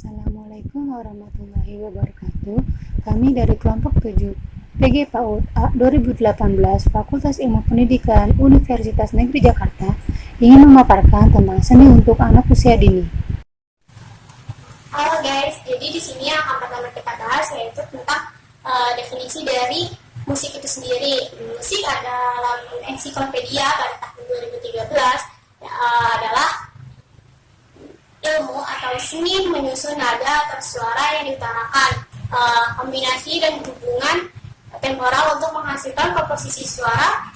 Assalamualaikum warahmatullahi wabarakatuh. Kami dari kelompok 7 PG PAUD A 2018 Fakultas Ilmu Pendidikan Universitas Negeri Jakarta ingin memaparkan tentang seni untuk anak usia dini. Halo guys, jadi di sini yang akan pertama kita bahas yaitu tentang definisi dari musik itu sendiri. Musik dalam ensiklopedia pada tahun 2013 adalah ilmu atau seni menyusun nada atau suara yang diutarakan, kombinasi dan hubungan temporal untuk menghasilkan komposisi suara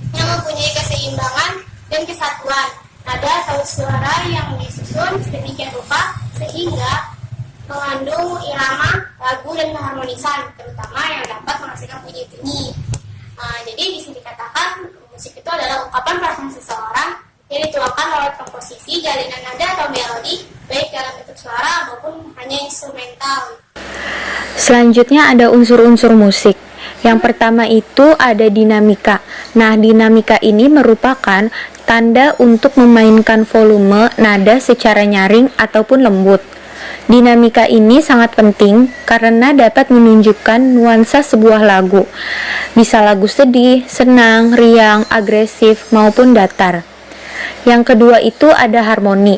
yang mempunyai keseimbangan dan kesatuan. Nada atau suara yang disusun sedemikian rupa sehingga mengandung irama, lagu, dan keharmonisan, terutama yang dapat menghasilkan bunyi-bunyi. Jadi bisa dikatakan musik itu adalah ungkapan perasaan seseorang yang dituangkan lewat komposisi, jalinan nada atau melodi, baik dalam bentuk suara maupun hanya instrumental. Selanjutnya ada unsur-unsur musik. Yang pertama itu ada dinamika. Nah, dinamika ini merupakan tanda untuk memainkan volume nada secara nyaring ataupun lembut. Dinamika ini sangat penting karena dapat menunjukkan nuansa sebuah lagu. Bisa lagu sedih, senang, riang, agresif, maupun datar. Yang kedua itu ada harmoni.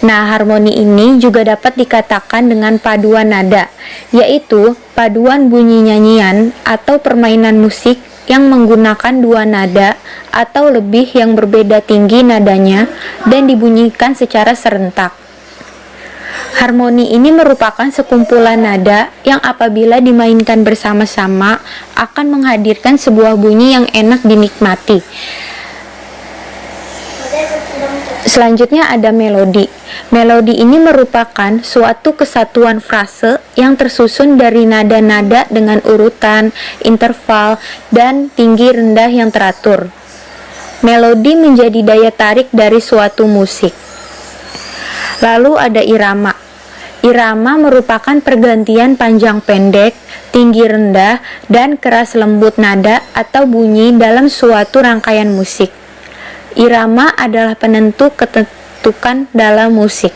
Nah, harmoni ini juga dapat dikatakan dengan paduan nada, yaitu paduan bunyi nyanyian atau permainan musik yang menggunakan dua nada atau lebih yang berbeda tinggi nadanya dan dibunyikan secara serentak. Harmoni ini merupakan sekumpulan nada yang apabila dimainkan bersama-sama akan menghadirkan sebuah bunyi yang enak dinikmati. Selanjutnya ada melodi. Melodi ini merupakan suatu kesatuan frase yang tersusun dari nada-nada dengan urutan, interval, dan tinggi rendah yang teratur. Melodi menjadi daya tarik dari suatu musik. Lalu ada irama. Irama merupakan pergantian panjang pendek, tinggi rendah, dan keras lembut nada atau bunyi dalam suatu rangkaian musik. Irama adalah penentu ketentukan dalam musik.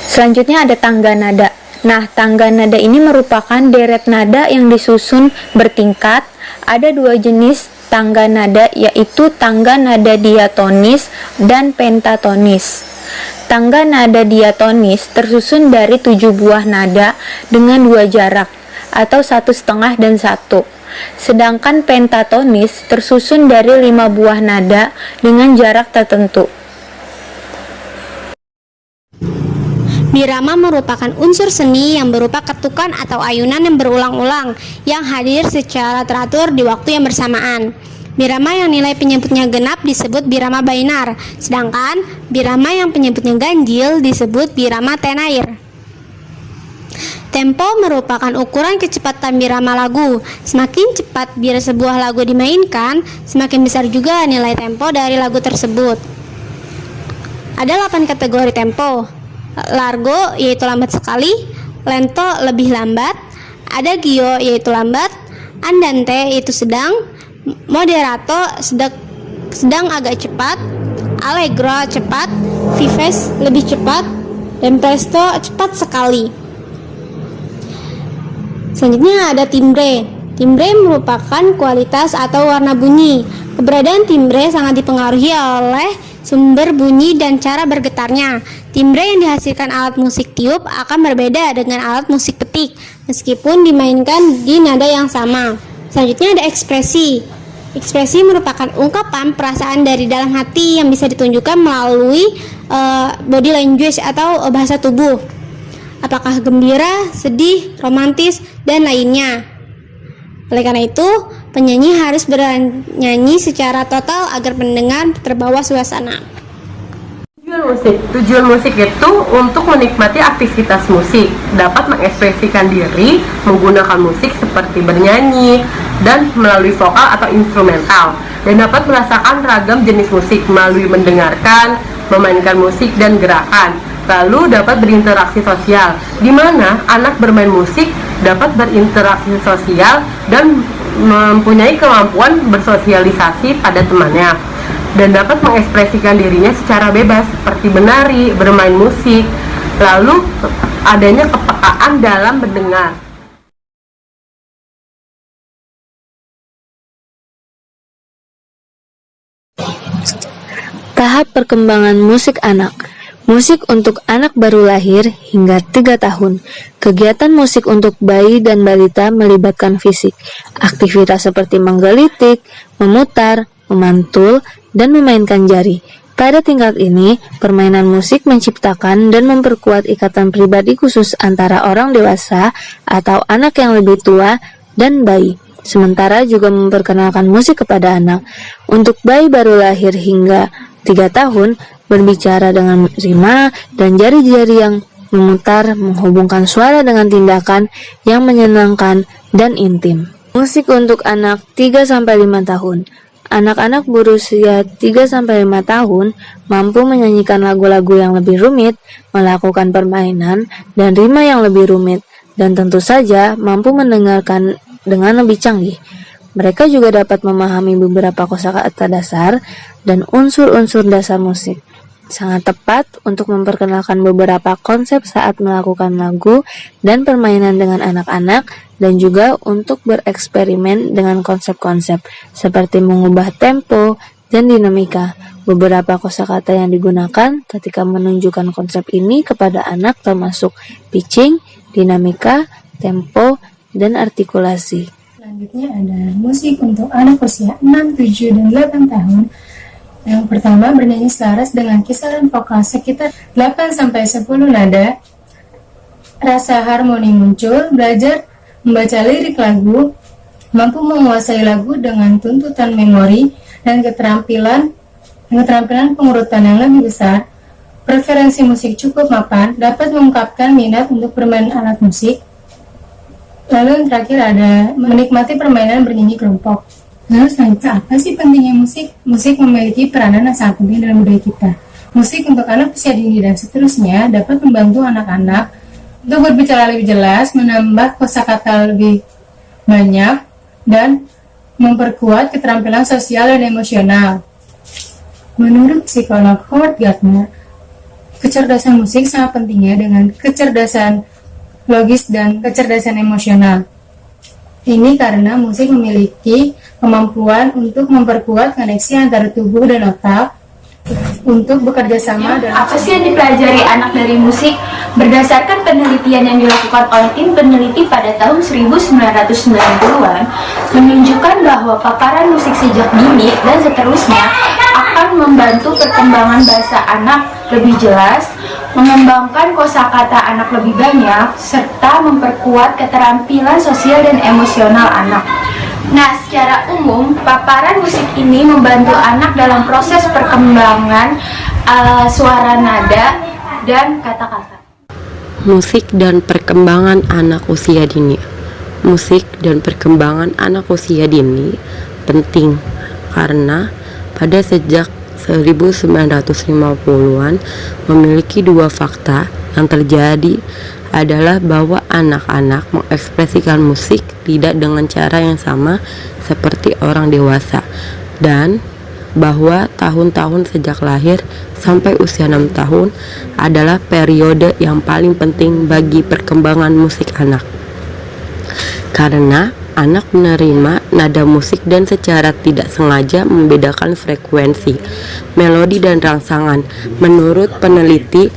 Selanjutnya ada tangga nada. Nah, tangga nada ini merupakan deret nada yang disusun bertingkat. Ada dua jenis tangga nada, yaitu tangga nada diatonis dan pentatonis. Tangga nada diatonis tersusun dari 7 buah nada dengan 2 jarak, atau 1,5 dan 1. Sedangkan pentatonis tersusun dari 5 buah nada dengan jarak tertentu. Birama merupakan unsur seni yang berupa ketukan atau ayunan yang berulang-ulang yang hadir secara teratur di waktu yang bersamaan. Birama yang nilai penyebutnya genap disebut birama bainar, sedangkan birama yang penyebutnya ganjil disebut birama tenair. Tempo merupakan ukuran kecepatan birama lagu. Semakin cepat bila sebuah lagu dimainkan, semakin besar juga nilai tempo dari lagu tersebut. Ada 8 kategori tempo. Largo yaitu lambat sekali, lento lebih lambat, ada gio yaitu lambat, andante yaitu sedang, moderato sedang agak cepat, allegro cepat, vives lebih cepat, dan presto cepat sekali. Selanjutnya ada timbre. Timbre merupakan kualitas atau warna bunyi. Keberadaan timbre sangat dipengaruhi oleh sumber bunyi dan cara bergetarnya. Timbre yang dihasilkan alat musik tiup akan berbeda dengan alat musik petik, meskipun dimainkan di nada yang sama. Selanjutnya ada ekspresi. Ekspresi merupakan ungkapan perasaan dari dalam hati yang bisa ditunjukkan melalui body language atau bahasa tubuh. Apakah gembira, sedih, romantis, dan lainnya. Oleh karena itu, penyanyi harus bernyanyi secara total agar pendengar terbawa suasana. Tujuan musik itu untuk menikmati aktivitas musik, dapat mengekspresikan diri menggunakan musik seperti bernyanyi dan melalui vokal atau instrumental, dan dapat merasakan ragam jenis musik melalui mendengarkan, memainkan musik, dan gerakan. Lalu dapat berinteraksi sosial, di mana anak bermain musik dapat berinteraksi sosial dan mempunyai kemampuan bersosialisasi pada temannya, dan dapat mengekspresikan dirinya secara bebas seperti menari, bermain musik, Lalu adanya kepekaan dalam mendengar. Tahap perkembangan musik anak. Musik untuk anak baru lahir hingga 3 tahun. Kegiatan musik untuk bayi dan balita melibatkan fisik. Aktivitas seperti menggelitik, memutar, memantul, dan memainkan jari. Pada tingkat ini, permainan musik menciptakan dan memperkuat ikatan pribadi khusus antara orang dewasa atau anak yang lebih tua dan bayi. Sementara juga memperkenalkan musik kepada anak. Untuk bayi baru lahir hingga 3 tahun, berbicara dengan rima dan jari-jari yang memutar, menghubungkan suara dengan tindakan yang menyenangkan dan intim. Musik untuk anak 3-5 tahun. Anak-anak berusia 3-5 tahun mampu menyanyikan lagu-lagu yang lebih rumit, melakukan permainan dan rima yang lebih rumit, dan tentu saja mampu mendengarkan dengan lebih canggih. Mereka juga dapat memahami beberapa kosakata dasar dan unsur-unsur dasar musik. Sangat tepat untuk memperkenalkan beberapa konsep saat melakukan lagu dan permainan dengan anak-anak, dan juga untuk bereksperimen dengan konsep-konsep seperti mengubah tempo dan dinamika. Beberapa kosakata yang digunakan ketika menunjukkan konsep ini kepada anak termasuk pitching, dinamika, tempo, dan artikulasi. Selanjutnya ada musik untuk anak usia 6, 7, dan 8 tahun. Yang pertama, bernyanyi selaras dengan kisaran vokal sekitar 8-10 nada. Rasa harmoni muncul, belajar membaca lirik lagu, mampu menguasai lagu dengan tuntutan memori dan keterampilan pengurutan yang lebih besar. Preferensi musik cukup mapan, dapat mengungkapkan minat untuk bermain alat musik. Lalu yang terakhir ada menikmati permainan bernyanyi kelompok. Lalu selanjutnya, apa sih pentingnya musik? Musik memiliki peranan yang sangat penting dalam budaya kita. Musik untuk anak usia dini dan seterusnya dapat membantu anak-anak untuk berbicara lebih jelas, menambah kosakata lebih banyak, dan memperkuat keterampilan sosial dan emosional. Menurut psikolog Howard Gardner, kecerdasan musik sangat pentingnya dengan kecerdasan logis dan kecerdasan emosional. Ini karena musik memiliki kemampuan untuk memperkuat koneksi antara tubuh dan otak untuk bekerja sama dalam... Apa sih yang dipelajari anak dari musik? Berdasarkan penelitian yang dilakukan oleh tim peneliti pada tahun 1990-an, menunjukkan bahwa paparan musik sejak dini dan seterusnya akan membantu perkembangan bahasa anak lebih jelas, mengembangkan kosakata anak lebih banyak, serta memperkuat keterampilan sosial dan emosional anak. Nah, secara umum, paparan musik ini membantu anak dalam proses perkembangan suara nada dan kata-kata. Musik dan perkembangan anak usia dini. Musik dan perkembangan anak usia dini penting karena pada sejak 1950-an memiliki dua fakta yang terjadi adalah bahwa anak-anak mengekspresikan musik tidak dengan cara yang sama seperti orang dewasa, dan bahwa tahun-tahun sejak lahir sampai usia 6 tahun adalah periode yang paling penting bagi perkembangan musik anak. Karena anak menerima nada musik dan secara tidak sengaja membedakan frekuensi, melodi, dan rangsangan. Menurut peneliti,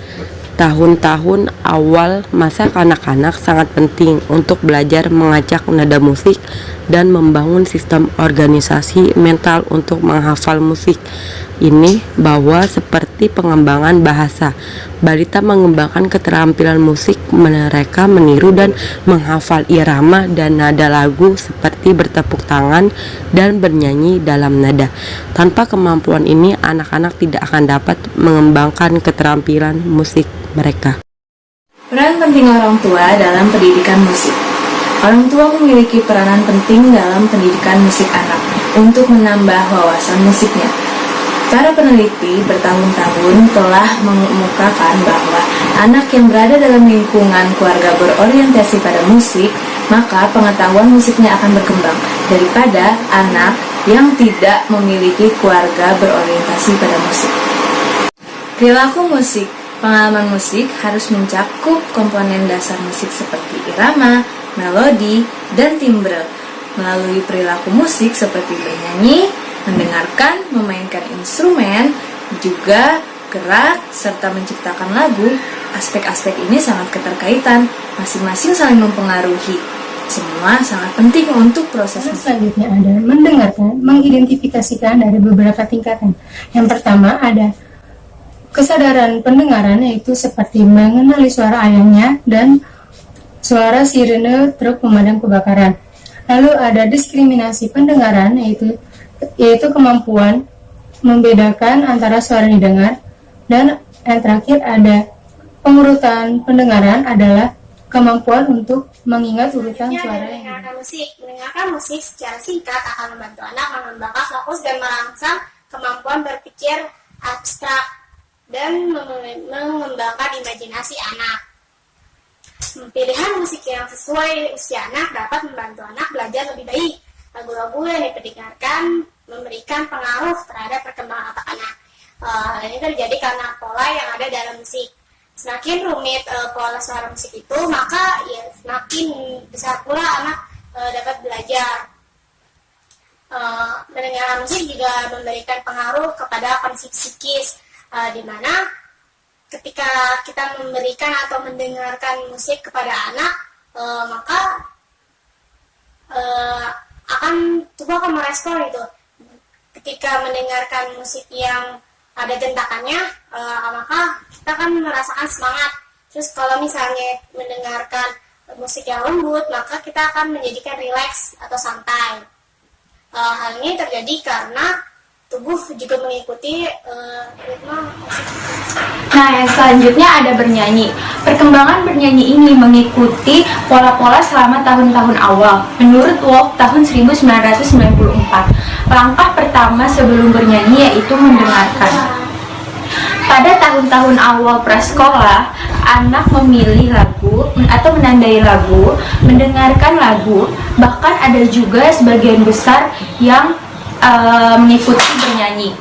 tahun-tahun awal masa kanak-kanak sangat penting untuk belajar mengacak nada musik dan membangun sistem organisasi mental untuk menghafal musik. Ini bahwa seperti pengembangan bahasa, balita mengembangkan keterampilan musik, mereka meniru dan menghafal irama dan nada lagu seperti bertepuk tangan dan bernyanyi dalam nada. Tanpa kemampuan ini, anak-anak tidak akan dapat mengembangkan keterampilan musik mereka. Peran penting orang tua dalam pendidikan musik. Orang tua memiliki peranan penting dalam pendidikan musik anak untuk menambah wawasan musiknya. Para peneliti bertahun-tahun telah mengemukakan bahwa anak yang berada dalam lingkungan keluarga berorientasi pada musik, maka pengetahuan musiknya akan berkembang daripada anak yang tidak memiliki keluarga berorientasi pada musik. Perilaku musik. Pengalaman musik harus mencakup komponen dasar musik seperti irama, melodi, dan timbre. Melalui perilaku musik seperti bernyanyi, mendengarkan, memainkan instrumen, juga gerak, serta menciptakan lagu, aspek-aspek ini sangat keterkaitan, masing-masing saling mempengaruhi. Semua sangat penting untuk proses musik. Selanjutnya ada mendengarkan, mengidentifikasikan dari beberapa tingkatan. Yang pertama ada kesadaran pendengaran, yaitu seperti mengenali suara ayahnya dan suara sirene truk pemadam kebakaran. Lalu ada diskriminasi pendengaran, yaitu kemampuan membedakan antara suara didengar. Dan yang terakhir ada pengurutan pendengaran adalah kemampuan untuk mengingat urutan suara yang mendengarkan musik. Mendengarkan musik secara singkat akan membantu anak mengembangkan fokus dan merangsang kemampuan berpikir abstrak dan mengembangkan imajinasi anak. Pilihan musik yang sesuai usia anak dapat membantu anak belajar lebih baik. Lagu-lagu yang diperdengarkan memberikan pengaruh terhadap perkembangan otak anak. Ini terjadi karena pola yang ada dalam musik. Semakin rumit pola suara musik itu, maka ya semakin besar pula anak dapat belajar. Mendengarkan musik juga memberikan pengaruh kepada kondisi psikis, di mana ketika kita memberikan atau mendengarkan musik kepada anak, maka tubuh akan merespon itu. Ketika mendengarkan musik yang ada gentakannya, maka kita akan merasakan semangat. Terus kalau misalnya mendengarkan musik yang lembut, maka kita akan menjadikan rileks atau santai. Hal ini terjadi karena tubuh juga mengikuti ritme musik. Nah, yang selanjutnya ada bernyanyi. Perkembangan bernyanyi ini mengikuti pola-pola selama tahun-tahun awal. Menurut Wolf tahun 1994, langkah pertama sebelum bernyanyi yaitu mendengarkan. Pada tahun-tahun awal prasekolah, anak memilih lagu atau menandai lagu, mendengarkan lagu, bahkan ada juga sebagian besar yang mengikuti bernyanyi.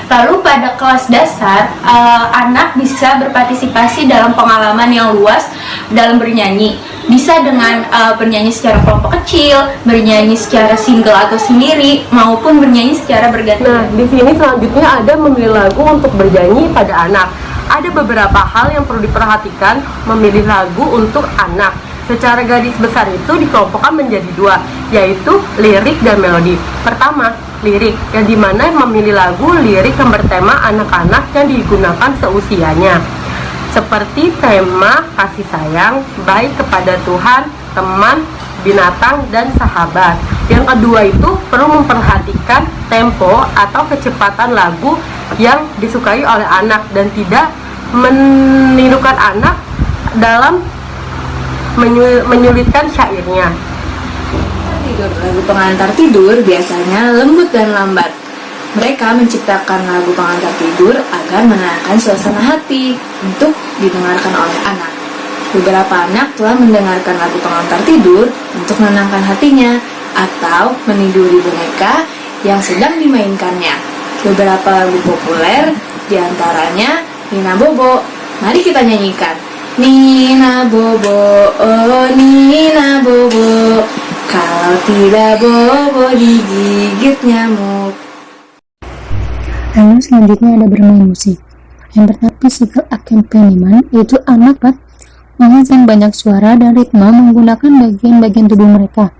Lalu pada kelas dasar, anak bisa berpartisipasi dalam pengalaman yang luas dalam bernyanyi. Bisa dengan bernyanyi secara kelompok kecil, bernyanyi secara single atau sendiri, maupun bernyanyi secara bergantian. Nah, di sini selanjutnya ada memilih lagu untuk bernyanyi pada anak. Ada beberapa hal yang perlu diperhatikan memilih lagu untuk anak. Secara garis besar itu dikelompokkan menjadi dua, yaitu lirik dan melodi. Pertama, lirik, yang dimana memilih lagu lirik yang bertema anak-anak yang digunakan seusianya, seperti tema kasih sayang, baik kepada Tuhan, teman, binatang, dan sahabat. Yang kedua itu perlu memperhatikan tempo atau kecepatan lagu yang disukai oleh anak dan tidak menirukan anak dalam menyulitkan syairnya. Lagu pengantar tidur biasanya lembut dan lambat. Mereka menciptakan lagu pengantar tidur agar menenangkan suasana hati untuk didengarkan oleh anak. Beberapa anak telah mendengarkan lagu pengantar tidur untuk menenangkan hatinya atau meniduri boneka yang sedang dimainkannya. Beberapa lagu populer diantaranya Nina Bobo. Mari kita nyanyikan. Nina Bobo, oh Nina Bobo, kalau tidak bobo digigit nyamuk. Lalu selanjutnya ada bermain musik. Yang pertama physical accompaniment, yaitu anak dapat menghasilkan banyak suara dan ritme menggunakan bagian-bagian tubuh mereka.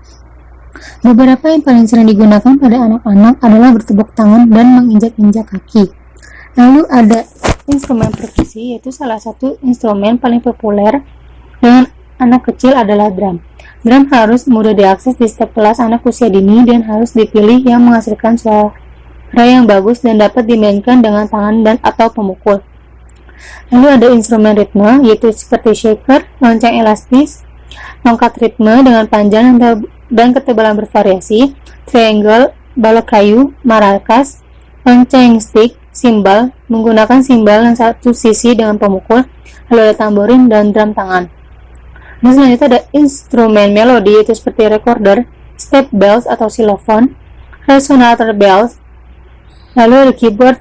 Beberapa yang paling sering digunakan pada anak-anak adalah bertepuk tangan dan menginjak-injak kaki. Lalu ada instrumen perkusi, yaitu salah satu instrumen paling populer dengan anak kecil adalah drum. Drum harus mudah diakses di setiap kelas anak usia dini dan harus dipilih yang menghasilkan suara yang bagus dan dapat dimainkan dengan tangan dan atau pemukul. Lalu ada instrumen ritme, yaitu seperti shaker, lonceng elastis, tongkat ritme dengan panjang dan ketebalan bervariasi, triangle, balok kayu, maracas, lonceng stick, simbal, menggunakan simbal yang satu sisi dengan pemukul, lalu ada tamborin dan drum tangan. Dan selanjutnya ada instrumen melodi, yaitu seperti recorder, step bells atau xylophone, resonator bells, lalu ada keyboard,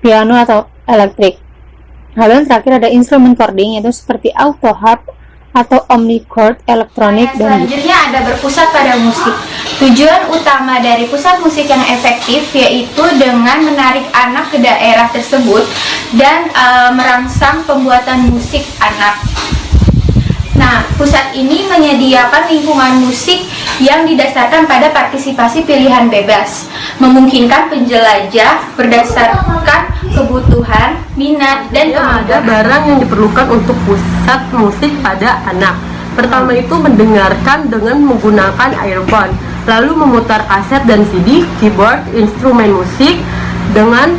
piano atau elektrik. Lalu yang terakhir ada instrumen coding, yaitu seperti auto harp atau omnichord, elektronik, dan Selanjutnya ada berpusat pada musik. Tujuan utama dari pusat musik yang efektif yaitu dengan menarik anak ke daerah tersebut dan merangsang pembuatan musik anak. Nah, pusat ini menyediakan lingkungan musik yang didasarkan pada partisipasi pilihan bebas, memungkinkan penjelajah berdasarkan kebutuhan, minat, dan Ada kemampuan. barang yang diperlukan untuk pusat musik pada anak. Pertama itu mendengarkan dengan menggunakan earphone, lalu memutar kaset dan CD, keyboard, instrumen musik dengan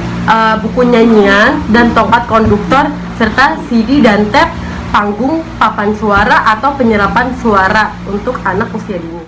buku nyanyian dan tongkat konduktor serta CD dan tape, panggung, papan suara atau penyerapan suara untuk anak usia dini.